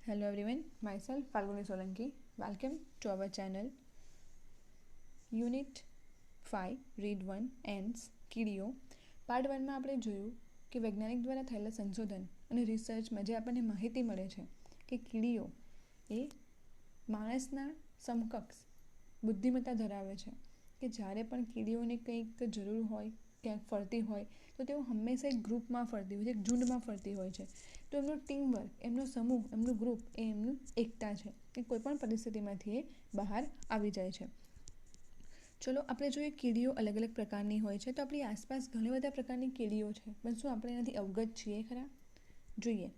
Hello everyone, myself Falguni Solanki. Welcome to our channel. Unit 5 read 1 ants કીડીઓ part 1માં આપણે જોયું કે વૈજ્ઞાનિક દ્વારા થયેલા સંશોધન અને રિસર્ચમાં જે આપણને માહિતી મળે છે કે કીડીઓ એ માણસના સમકક્ષ બુદ્ધિમત્તા ધરાવે છે કે જ્યારે પણ કીડીઓને કંઈક જરૂર હોય ક્યાંક ફરતી હોય તો તેઓ હંમેશા એક ગ્રુપમાં ફરતી હોય છે, એક ઝુંડમાં ફરતી હોય છે. તો એમનું ટીમવર્ક, એમનો સમૂહ, એમનું ગ્રુપ એ એમનું એકતા છે કે કોઈપણ પરિસ્થિતિમાંથી એ બહાર આવી જાય છે. ચલો આપણે જોઈએ કીડીઓ અલગ અલગ પ્રકારની હોય છે. તો આપણી આસપાસ ઘણી બધા પ્રકારની કીડીઓ છે, પણ શું આપણે એનાથી અવગત છીએ ખરા? જોઈએ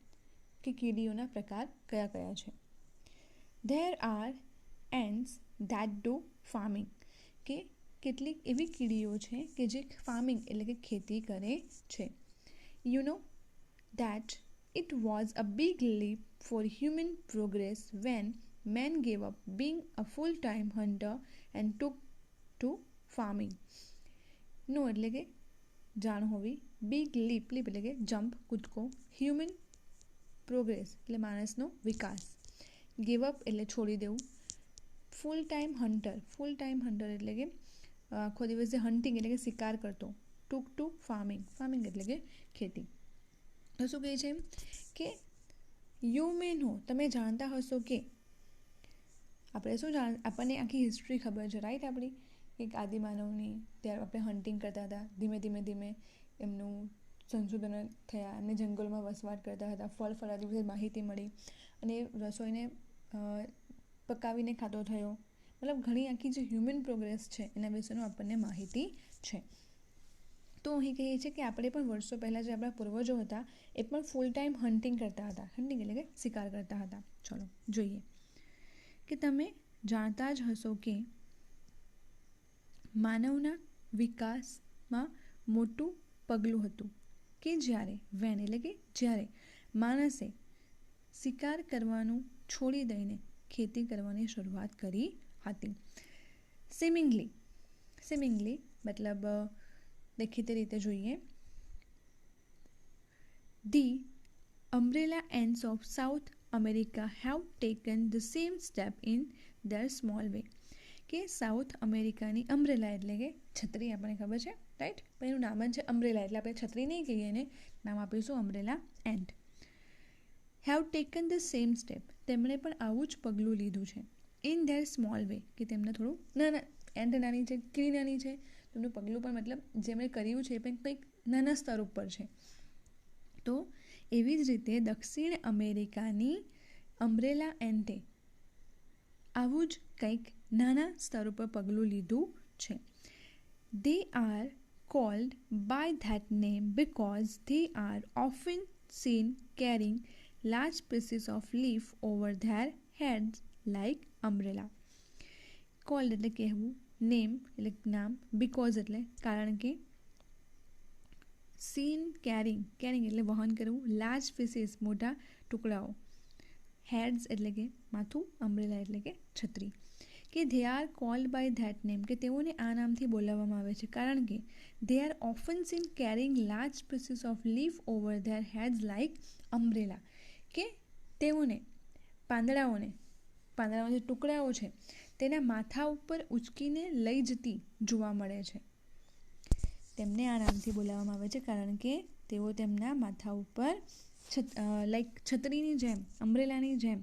કે કીડીઓના પ્રકાર કયા કયા છે. There are ants that do farming, કે કેટલીક એવી કીડીઓ છે કે જે ફાર્મિંગ એટલે કે ખેતી કરે છે. You know that it was a big leap for human progress when man gave up being a full-time hunter and took to farming. નો એટલે કે જાણ હોવી, બિગ લીપ એટલે કે જમ્પ, કૂદકો, હ્યુમન પ્રોગ્રેસ એટલે માણસનો વિકાસ, ગીવ અપ એટલે છોડી દેવું, ફૂલ ટાઈમ હન્ટર એટલે કે આખો દિવસ જે હન્ટિંગ એટલે કે શિકાર કરતો, ટુક ટુ ફાર્મિંગ એટલે કે ખેતી. તો શું કહે છે કે યુ મે નો, તમે જાણતા હશો કે, આપણે આપણને આખી હિસ્ટ્રી ખબર છે રાઈટ આપણી, એક આદિમાનવની, ત્યારે આપણે હન્ટિંગ કરતા હતા, ધીમે એમનું સંશોધનો થયા, એમને જંગલોમાં વસવાટ કરતા હતા, ફળફળાદી વિશે માહિતી મળી અને રસોઈને પકાવીને ખાતો થયો. મતલબ ઘણી આખી જે હ્યુમન પ્રોગ્રેસ છે એના વિશેનું આપણને માહિતી છે. તો અહીં કહીએ છીએ કે આપણે પણ વર્ષો પહેલાં જે આપણા પૂર્વજો હતા એ પણ ફૂલ ટાઈમ હન્ટિંગ કરતા હતા, હન્ટિંગ એટલે કે શિકાર કરતા હતા. ચલો જોઈએ કે તમે જાણતા જ હશો કે માનવના વિકાસમાં મોટું પગલું હતું કે જ્યારે માણસે શિકાર કરવાનું છોડી દઈને ખેતી કરવાની શરૂઆત કરી હતી. સિમિંગલી મતલબ દેખીતી રીતે જોઈએ, the umbrella ends of South America have taken the same step in their small way. કે સાઉથ અમેરિકાની અમ્બ્રેલા એટલે કે છત્રી, આપણને ખબર છે રાઈટ, પણ એનું નામ જ છે અમ્બ્રેલા, એટલે આપણે છત્રી નહીં કહીએ એને, નામ આપીશું umbrella ants. Have taken the same step, તેમણે પણ આવું જ પગલું લીધું છે. ઇન ધેર સ્મોલ વે, કે તેમને થોડું નાના, એન્ડ નાની છે, કીડી નાની છે, તેમનું પગલું પણ મતલબ જેમણે કર્યું છે એ પણ કંઈક નાના સ્તર ઉપર છે. તો એવી જ રીતે દક્ષિણ અમેરિકાની અમ્બ્રેલા એન્ટે આવું જ કંઈક નાના સ્તર ઉપર પગલું લીધું છે. They are called by that name because they are often seen carrying large pieces of leaf over their heads like umbrella. Called એટલે કહેવું, નેમ એટલે નામ, બિકોઝ એટલે કારણ કે, સીન કેરિંગ એટલે વહન કરવું, લાર્જ પીસીસ મોટા ટુકડાઓ, હેડ્સ એટલે કે માથું, અમ્બ્રેલા એટલે કે છત્રી. કે they are called by that name, કે તેઓને આ નામથી બોલાવવામાં આવે છે કારણ કે they are often seen carrying large pieces of leaf over their heads like umbrella. કે તેઓને પાંદડાઓના જે ટુકડાઓ છે તેના માથા ઉપર ઉચકીને લઈ જતી જોવા મળે છે. તેમને આ નામથી બોલાવવામાં આવે છે કારણ કે તેઓ તેમના માથા ઉપર લાઈક છત્રીની જેમ, અમ્બ્રેલાની જેમ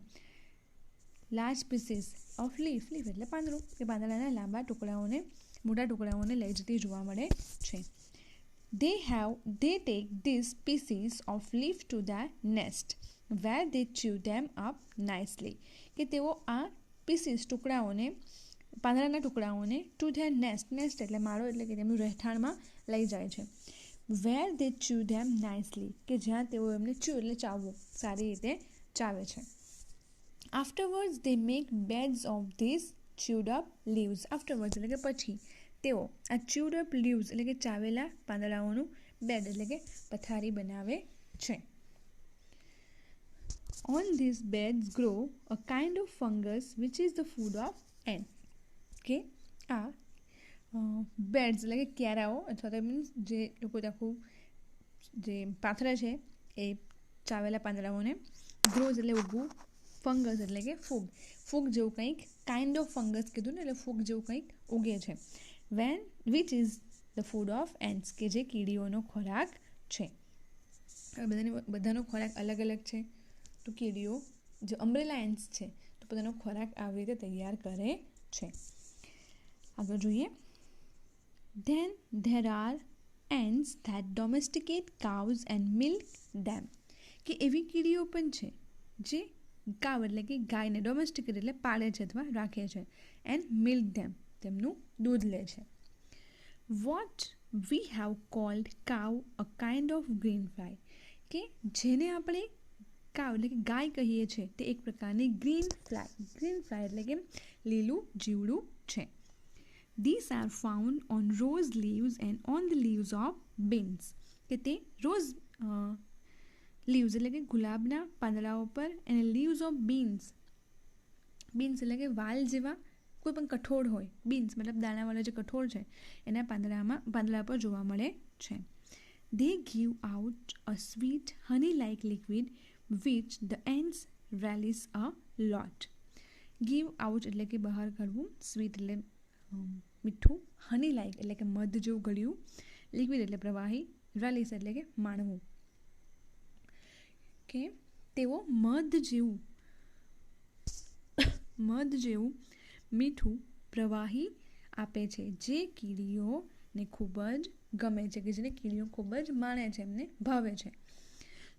લાર્જ પીસીસ ઓફ લીફ એટલે પાંદડું, કે પાંદડાના લાંબા ટુકડાઓને, મોટા ટુકડાઓને લઈ જતી જોવા મળે છે. They take these pieces of leaf to their nest where they chew them up nicely. કે તેઓ આ પીસીસ ટુકડાઓને, પાંદડાના ટુકડાઓને ટુ ધેર નેસ્ટ એટલે માળો એટલે કે તેમનું રહેઠાણમાં લઈ જાય છે. વેર દે chew them nicely, કે જ્યાં તેઓ એમને એટલે ચાવવું, સારી રીતે ચાવે છે. આફ્ટરવર્ડ્સ દે make beds of this chewed up leaves. આફ્ટરવર્ડ્સ એટલે કે પછી તેઓ આ chewed up leaves એટલે કે ચાવેલા પાંદડાઓનું બેડ એટલે કે પથારી બનાવે છે. On these beds grow a kind of fungus which is the food of ants. કે આ બેડ્સ એટલે કે ક્યારાઓ અથવા તો મીન્સ જે લોકો આખું જે પાથરે છે એ ચાવેલા પાંદડાઓને, ગ્રોઝ એટલે ઉગવું, ફંગસ એટલે કે ફૂગ જેવું કંઈક, કાઇન્ડ ઓફ ફંગસ કીધું ને, એટલે ફૂગ જેવું કંઈક ઉગે છે. Which is the food of ants, કે જે કીડીઓનો ખોરાક છે. બધાનો ખોરાક અલગ અલગ છે. તો કીડીઓ જે અમ્બ્રેલા એન્ટ્સ છે તો પોતાનો ખોરાક આવી રીતે તૈયાર કરે છે. આગળ જોઈએ. Then there are ants that domesticate cows and milk them. કે એવી કીડીઓ પણ છે જે કાવ એટલે કે ગાયને ડોમેસ્ટિકેટ એટલે પાળે છે અથવા રાખે છે, એન્ડ મિલ્ક ધેમ, તેમનું દૂધ લે છે. વોટ વી હેવ કોલ્ડ કાવ a kind of green fly, કે જેને આપણે કાવ એટલે કે ગાય કહીએ છીએ તે એક પ્રકારની ગ્રીન ફ્લાય એટલે કે લીલું જીવડું છે. These are found on rose leaves and on the leaves of beans. કે તે રોઝ લીવ્સ એટલે કે ગુલાબના પાંદડાઓ પર અને લીવ્સ ઓફ બીન્સ એટલે કે વાલ જેવા કોઈ પણ કઠોળ હોય, બીન્સ મતલબ દાણાવાળા જે કઠોળ છે એના પાંદડા પર જોવા મળે છે. They give out a sweet honey-like liquid which the ants relish a lot. Give out એટલે કે બહાર કાઢવું, સ્વીટ એટલે મીઠું, હની લાઈક એટલે કે મધ જેવું ગળ્યું, લિક્વિડ એટલે પ્રવાહી, રેલિશ એટલે કે માણવું. કે તેઓ મધ જેવું મીઠું પ્રવાહી આપે છે જે કીડીઓને ખૂબ જ ગમે છે, કે જેને કીડીઓ ખૂબ જ માણે છે, એમને ભાવે છે.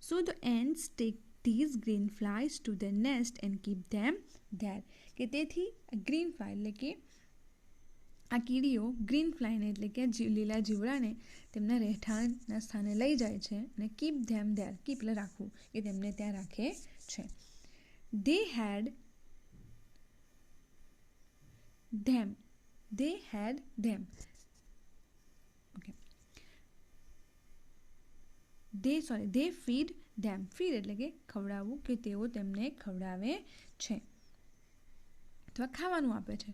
So the ants take these green flies to their nest and keep them there. કે તેથી ગ્રીન ફ્લાય એટલે કે આ કીડીઓ ગ્રીન ફ્લાયને એટલે કે લીલા જીવડાને તેમના રહેઠાણના સ્થાને લઈ જાય છે અને કીપ ધેમ ધેર, કીપ એટલે રાખવું, કે તેમને ત્યાં રાખે છે. They had them. Okay. They feed them. Feed એટલે કે ખવડાવવું, કે તેઓ તેમને ખવડાવે છે અથવા ખાવાનું આપે છે.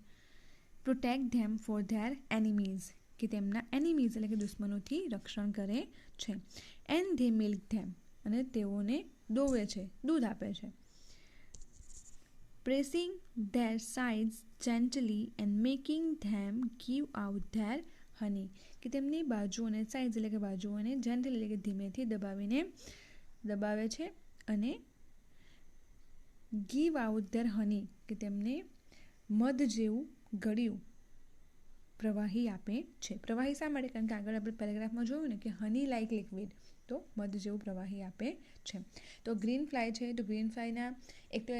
Protect them for their enemies, કે તેમના એનિમીઝ એટલે કે દુશ્મનોથી રક્ષણ કરે છે. And they milk them, અને તેઓને દોવે છે, દૂધ આપે છે. Pressing their sides gently and making them give out their honey, કે તેમની બાજુઓને સાઇડ્સ એટલે કે બાજુઓને જેન્ટલી એટલે કે ધીમેથી દબાવે છે અને give out their honey, કે તેમને મધ જેવું ગળ્યું પ્રવાહી આપે છે. પ્રવાહી શા માટે? કારણ કે આગળ આપણે પેરેગ્રાફમાં જોયું ને કે હની લાઈક લિક્વિડ, તો મધ જેવું પ્રવાહી આપે છે. તો ગ્રીન ફ્લાય છે, તો ગ્રીન ફ્લાયના એક તો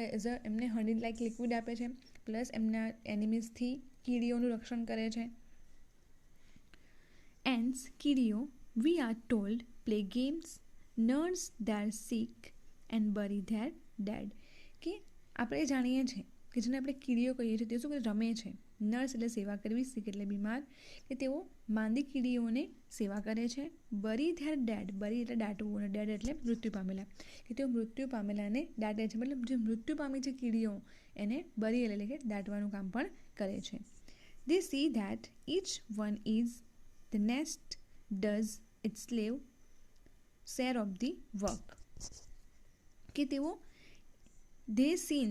એમને હની લાઈક લિક્વિડ આપે છે, પ્લસ એમના એનિમીઝથી કીડીઓનું રક્ષણ કરે છે. એન્ડ્સ કીડીઓ, we are told, play games, nurse their sick and bury their dead, કે આપણે જાણીએ છીએ કે જેને આપણે કીડીઓ કહીએ છીએ તે શું રમે છે. નર્સ એટલે સેવા કરવી, સિક એટલે બીમાર, કે તેઓ માંદી કીડીઓને સેવા કરે છે. બરી ધેર ડેડ, બરી એટલે દાટવું અને ડેડ એટલે મૃત્યુ પામેલા, કે તેઓ મૃત્યુ પામેલાને દાટે છે, મતલબ જે મૃત્યુ પામી છે કીડીઓ એને બરી એટલે કે દાટવાનું કામ પણ કરે છે. They see that each one is the nest does its share of the work, કે તેઓ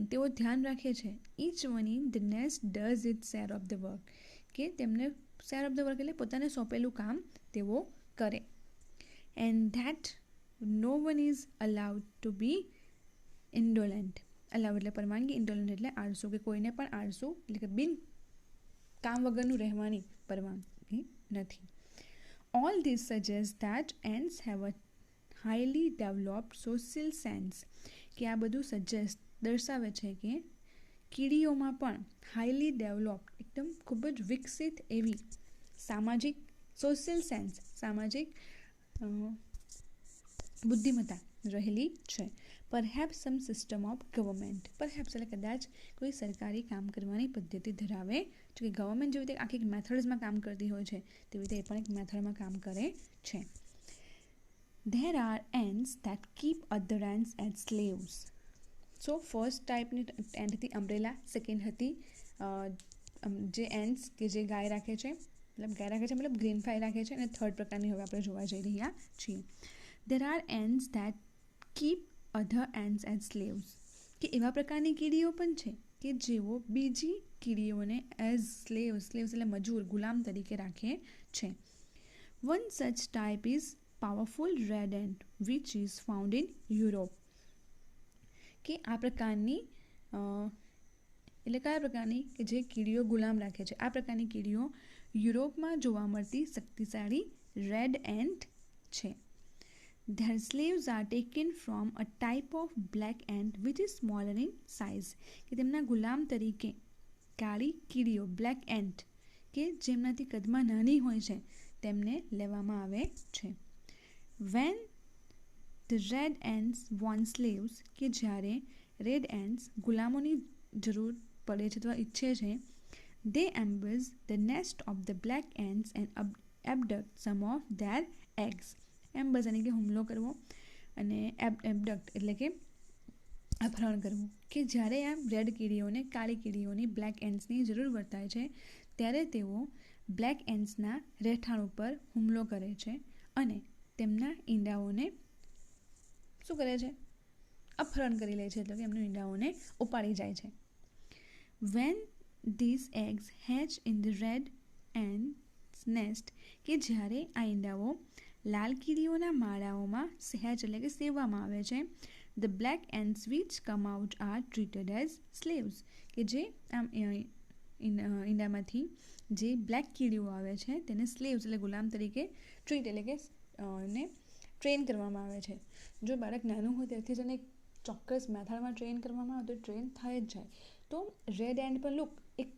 તેઓ ધ્યાન રાખે છે. each one in the nest does its share of the work, કે તેમને share of the work એટલે પોતાને સોંપેલું કામ તેઓ કરે. and that no one is allowed to be indolent. allowed એટલે પરવાનગી, indolent એટલે આળસુ, કે કોઈને પણ આળસુ એટલે કે બિન કામ વગરનું રહેવાની પરવાનગી નથી. all this suggests that ants have a highly developed social sense, કે આ બધું દર્શાવે છે કે કીડીઓમાં પણ હાઈલી ડેવલપ્ડ એકદમ ખૂબ જ વિકસિત એવી સામાજિક સામાજિક બુદ્ધિમત્તા રહેલી છે. Perhaps some system of government, perhaps એટલે કદાચ કોઈ સરકારી કામ કરવાની પદ્ધતિ ધરાવે છે, કે ગવર્મેન્ટ જેવી રીતે આખી મેથડ્સમાં કામ કરતી હોય છે તેવી રીતે એ પણ એક મેથડમાં કામ કરે છે. There are ants that keep other ants as slaves. So first ટાઈપની એન્ટ હતી અમ્બ્રેલા, સેકન્ડ હતી જે એન્ટ્સ કે જે ગાય રાખે છે મતલબ ગ્રીન ફ્લાય રાખે છે, અને થર્ડ પ્રકારની હવે આપણે જોવા જઈ રહ્યા છીએ. There are ants that keep other ants as slaves, કે એવા પ્રકારની કીડીઓ પણ છે કે જેઓ બીજી કીડીઓને એઝ સ્લેવ્સ એટલે મજૂર ગુલામ તરીકે રાખે છે. વન સચ type is powerful red ant which is found in Europe. કે આ પ્રકારની એટલે કયા પ્રકારની કે જે કીડીઓ ગુલામ રાખે છે, આ પ્રકારની કીડીઓ યુરોપમાં જોવા મળતી શક્તિશાળી રેડ એન્ટ છે. Their slaves are taken from a type of black ant which is smaller in size. કે તેમના ગુલામ તરીકે કાળી કીડીઓ બ્લેક એન્ટ કે જેમનાથી કદમાં નાની હોય છે તેમને લેવામાં આવે છે. When the red ants want slaves, કે જ્યારે રેડ એન્ટ્સ ગુલામોની જરૂર પડે છે અથવા ઈચ્છે છે, they ambush the nest of the black ants and abduct some of their eggs. એમ્બસ એટલે કે હુમલો કરવો અને એબડક્ટ એટલે કે અપહરણ કરવું. કે જ્યારે આ રેડ કીડીઓને કાળી કીડીઓની બ્લેક એન્ટ્સની જરૂર વર્તાય છે ત્યારે તેઓ બ્લેક એન્ટ્સના રહેઠાણ ઉપર હુમલો કરે છે અને તેમના ઈંડાઓને શું કરે છે? અપહરણ કરી લે છે, એટલે કે એમના ઈંડાઓને ઉપાડી જાય છે. When these eggs hatch in the red ants nest, કે જ્યારે આ ઈંડાઓ લાલ કીડીઓના માળાઓમાં સહેજ એટલે કે સેવવામાં આવે છે, the black ants which come out are treated as slaves. કે જે આમ ઈંડામાંથી જે બ્લેક કીડીઓ આવે છે તેને સ્લેવ્સ એટલે ગુલામ તરીકે ટ્રીટ એટલે કે ને ટ્રેન કરવામાં આવે છે. જો બાળક નાનું હોય ત્યારથી જ એને ચોક્કસ મેથડમાં ટ્રેન કરવામાં આવે તો ટ્રેન થઈ જ જાય. તો રેડ એન્ટ પર લુક એક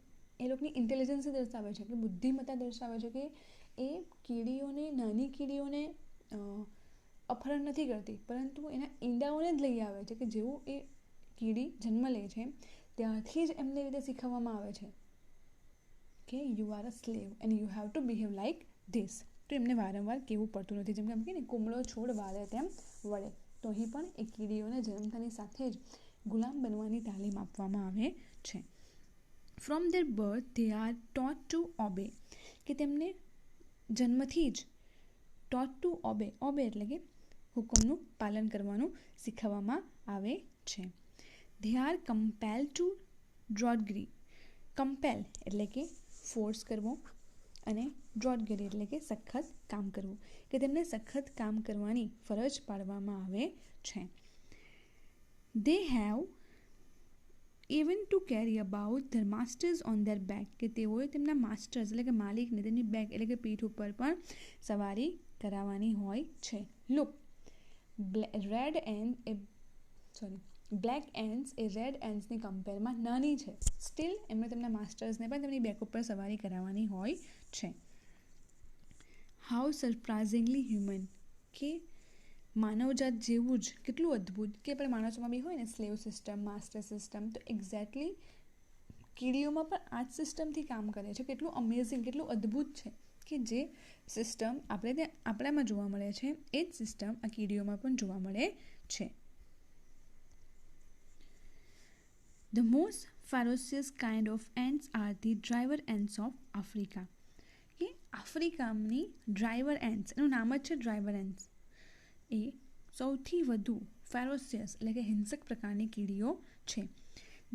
એ લોકોની ઇન્ટેલિજન્સ દર્શાવે છે કે બુદ્ધિમત્તા દર્શાવે છે કે એ કીડીઓને નાની કીડીઓને અપહરણ નથી કરતી પરંતુ એના ઈંડાઓને જ લઈ આવે છે. કે જેવું એ કીડી જન્મ લે છે ત્યારથી જ એમને રીતે શીખવવામાં આવે છે કે you are a slave and you have to behave like this. તો એમને વારંવાર કહેવું પડતું નથી. જેમ કે એમ કે ને કુમળો છોડ વાળે તેમ વળે. તો અહીં પણ એ કીડીઓને જન્મતાની સાથે જ ગુલામ બનવાની તાલીમ આપવામાં આવે છે. From their birth they are taught to obey. કે તેમને જન્મથી જ ટોટ ટુ ઓબે એટલે કે હુકમનું પાલન કરવાનું શીખવવામાં આવે છે. They are compel to drudgery. Compel એટલે કે ફોર્સ કરવો અને ડ્રોડગરી એટલે કે સખત કામ કરવું. કે તેમને સખત કામ કરવાની ફરજ પાડવામાં આવે છે. They have even to carry about their masters on their back. કે તેઓએ તેમના માસ્ટર્સ એટલે કે માલિકને તેની બેક એટલે કે પીઠ ઉપર પણ સવારી કરાવવાની હોય છે. લુક બ્લેક એન્ટ્સ એ રેડ એન્ટ્સની કમ્પેરમાં નાની છે. સ્ટીલ એમને તેમના માસ્ટર્સને પણ તેમની બેક ઉપર સવારી કરાવવાની હોય છે. How surprisingly human. કે માનવજાત જેવું જ કેટલું અદ્ભુત કે આપણે માણસોમાં બી હોય ને સ્લેવ સિસ્ટમ માસ્ટર સિસ્ટમ, તો એક્ઝેક્ટલી કીડીઓમાં પણ આ જ સિસ્ટમથી કામ કરે છે. કેટલું અમેઝિંગ કેટલું અદ્ભુત છે કે જે સિસ્ટમ આપણામાં જોવા મળે છે એ જ સિસ્ટમ આ કીડીઓમાં પણ જોવા મળે છે. The most ferocious kind of ants are the driver ants of Africa. કે આફ્રિકાની ડ્રાઈવર એન્ટ્સ, એનું નામ જ છે ડ્રાઈવર એન્ટ્સ, એ સૌથી વધુ ફેરોસિયસ એટલે કે હિંસક પ્રકારની કીડીઓ છે.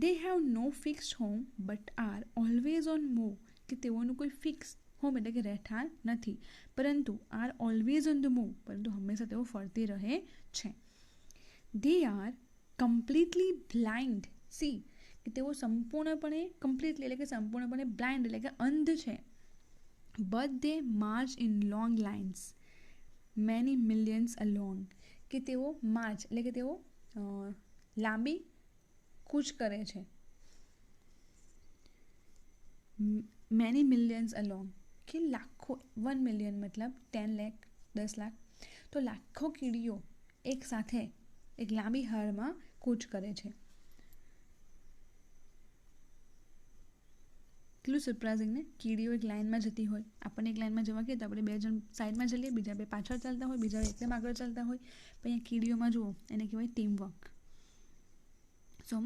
They have no fixed home but are always on move. કે તેઓનું કોઈ ફિક્સ હોમ એટલે કે રહેઠાણ નથી પરંતુ are always on the move પરંતુ હંમેશા તેઓ ફરતી રહે છે. They are completely blind. C કે તેઓ સંપૂર્ણપણે બ્લાઇન્ડ એટલે કે અંધ છે. But they march in long lines many millions along. કે તેઓ માર્ચ એટલે કે તેઓ લાંબી કૂચ કરે છે. મેની મિલિયન્સ અલોંગ કે લાખો, 1 મિલિયન મતલબ 10 લાખ 10 લાખ, તો લાખો કીડીઓ એક સાથે એક લાંબી હારમાં કૂચ કરે છે. કેટલું સરપ્રાઇઝિંગ ને. કીડીઓ એક લાઇનમાં જતી હોય, આપણને એક લાઇનમાં જવા કહીએ તો આપણે 2 જણ સાઈડમાં ચાલીએ, બીજા 2 પાછળ ચાલતા હોય, બીજા એકદમ આગળ ચાલતા હોય. પણ અહીંયા કીડીઓમાં જુઓ એને કહેવાય teamwork. So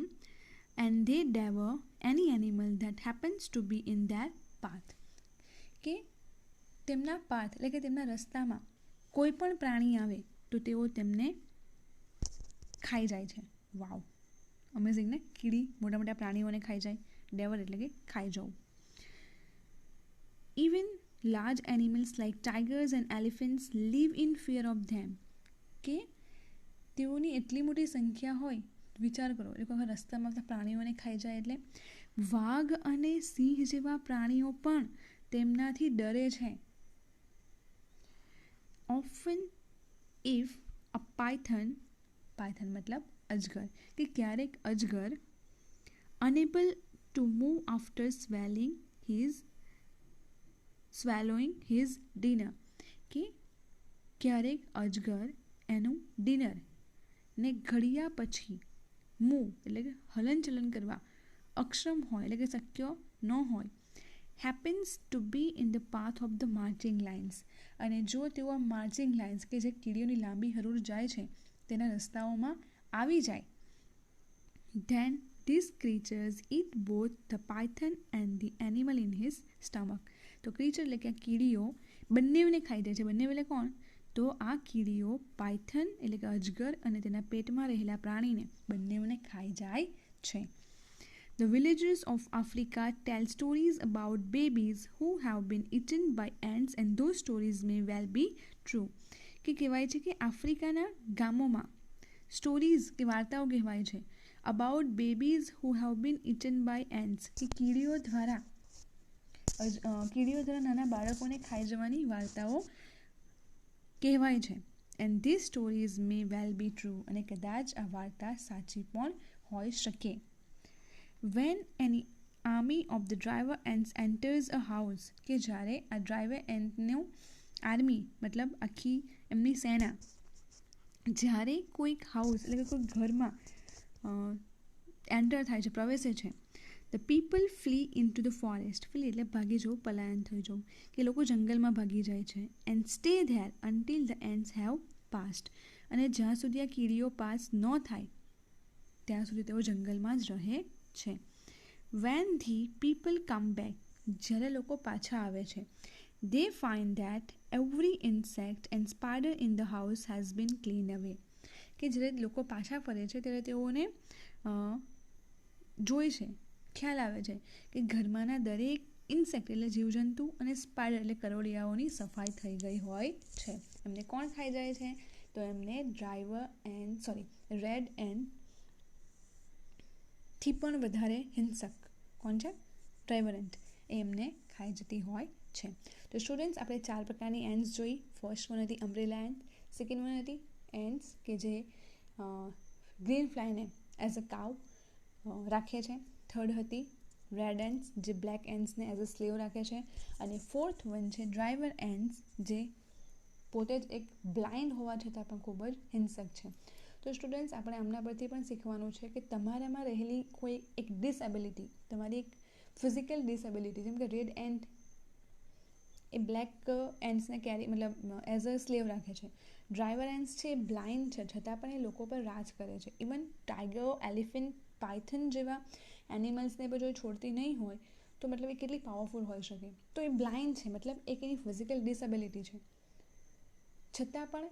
and they devour any animal that happens to be in their path. કે તેમના પાથ એટલે કે તેમના રસ્તામાં કોઈ પણ પ્રાણી આવે તો તેઓ તેમને ખાઈ જાય છે. વાવ, અમેઝિંગ ને, કીડી મોટા મોટા પ્રાણીઓને ખાઈ જાય, ડેવર એટલે કે ખાઈ જવું. Even large animals like tigers and elephants live in fear of them. કે તેઓની એટલી મોટી સંખ્યા હોય, વિચાર કરો, એક વખત રસ્તામાં આવતા પ્રાણીઓને ખાઈ જાય એટલે વાઘ અને સિંહ જેવા પ્રાણીઓ પણ તેમનાથી ડરે છે. ઓફન ઇફ અ પાયથન મતલબ અજગર, કે ક્યારેક અજગર unable to move after swallowing his dinner, કે ક્યારેક અજગર એનું ડિનર ને ઘડિયા પછી મૂવ એટલે કે હલનચલન કરવા અક્ષમ હોય, એટલે કે શક્ય ન હોય. Happens to be in the path of the marching lines, અને જો તેઓ માર્ચિંગ લાઇન્સ કે જે કીડીઓની લાંબી હરોળ જાય છે તેના રસ્તાઓમાં આવી જાય, then these creatures eat both the python and the animal in his stomach. તો ક્રીચર એટલે કે આ કીડીઓ બંનેને ખાઈ જાય છે. બંને એટલે કોણ? તો આ કીડીઓ પાયથન એટલે કે અજગર અને તેના પેટમાં રહેલા પ્રાણીને બંનેને ખાઈ જાય છે. The villagers of Africa tell stories about babies who have been eaten by ants and those stories may well be true. કે કહેવાય છે કે આફ્રિકાના ગામોમાં સ્ટોરીઝ કે વાર્તાઓ કહેવાય છે about babies who have been eaten by ants, કે કીડીઓ દ્વારા નાના બાળકોને ખાઈ જવાની વાર્તાઓ કહેવાય છે. And this stories May well be true, અને કદાચ આ વાર્તા સાચી પણ હોઈ શકે. When any army of the driver ants enters a house, કે જ્યારે આ ડ્રાઈવર એન્ટનું આર્મી મતલબ આખી એમની સેના જ્યારે કોઈક હાઉસ એટલે કે કોઈ ઘરમાં એન્ટર થાય છે, પ્રવેશે છે, the people flea in to the forest. Flea એટલે ભાગી જવું, પલાયન થઈ જવું, કે લોકો જંગલમાં ભાગી જાય છે. And stay there until the ants have passed, અને જ્યાં સુધી આ કીડીઓ પાસ ન થાય ત્યાં સુધી તેઓ જંગલમાં જ રહે છે. When the people come back, જ્યારે લોકો પાછા આવે છે, they find that every insect and spider in the house has been clean away. કે જ્યારે લોકો પાછા ફરે છે ત્યારે તેઓને જોઈ છે, ખ્યાલ આવે છે કે ઘરમાંના દરેક ઇન્સેક્ટ એટલે જીવજંતુ અને સ્પાઈડર એટલે કરોળિયાઓની સફાઈ થઈ ગઈ હોય છે. એમને કોણ ખાઈ જાય છે? તો એમને રેડ એન્ડ થી પણ વધારે હિંસક કોણ છે? ડ્રાઈવર એન્ટ, એ એમને ખાઈ જતી હોય છે. તો સ્ટુડન્ટ્સ, આપણે 4 પ્રકારની એન્ટ્સ જોઈ. ફર્સ્ટ વન હતી અમ્બ્રેલા એન્ટ, સેકન્ડ વન હતી એન્ટ્સ કે જે ગ્રીન ફ્લાયને એઝ અ કાઉ રાખે છે. થર્ડ હતી રેડ એન્ટ્સ, જે બ્લેક એન્ટ્સને એઝ અ સ્લેવ રાખે છે. અને ફોર્થ વન છે ડ્રાઈવર એન્ટ્સ, જે પોતે જ એક બ્લાઇન્ડ હોવા છતાં પણ ખૂબ જ હિંસક છે. તો સ્ટુડન્ટ્સ, આપણે આમના પરથી પણ શીખવાનું છે કે તમારામાં રહેલી કોઈ એક ડિસએબિલિટી, તમારી એક ફિઝિકલ ડિસએબિલિટી, જેમ કે રેડ એન્ટ એ બ્લેક એન્ટ્સને એઝ અ સ્લેવ રાખે છે. ડ્રાઈવર એન્ટ્સ છે એ બ્લાઇન્ડ છે, છતાં પણ એ લોકો પર રાજ કરે છે. ઇવન ટાઈગર, એલિફન્ટ, પાયથન જેવા એનિમલ્સને પણ જો છોડતી નહીં હોય તો મતલબ એ કેટલી પાવરફુલ હોઈ શકે. તો એ બ્લાઇન્ડ છે, મતલબ એક એની ફિઝિકલ ડિસએબિલિટી છે, છતાં પણ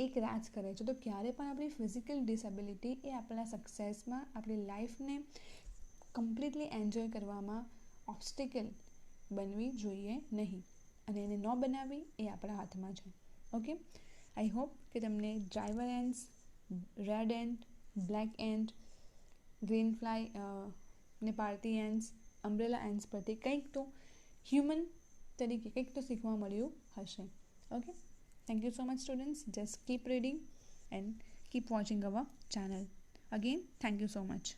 એક રાજ કરે છે. તો ક્યારે પણ આપણી ફિઝિકલ ડિસેબિલિટી એ આપણા સક્સેસમાં, આપણી લાઈફને કમ્પ્લીટલી એન્જોય કરવામાં ઓબ્સ્ટિકલ બનવી જોઈએ નહીં, અને એને ન બનાવવી એ આપણા હાથમાં છે. ઓકે, આઈ હોપ કે તમને driver ants, red ant, black ant, green fly ને પાર્ટી એન્ટ્સ, અમ્બ્રેલા એન્ટ્સ પરથી કંઈક તો હ્યુમન તરીકે કંઈક તો શીખવા મળ્યું હશે. Okay, thank you so much students. Just keep reading and keep watching our channel. Again, thank you so much.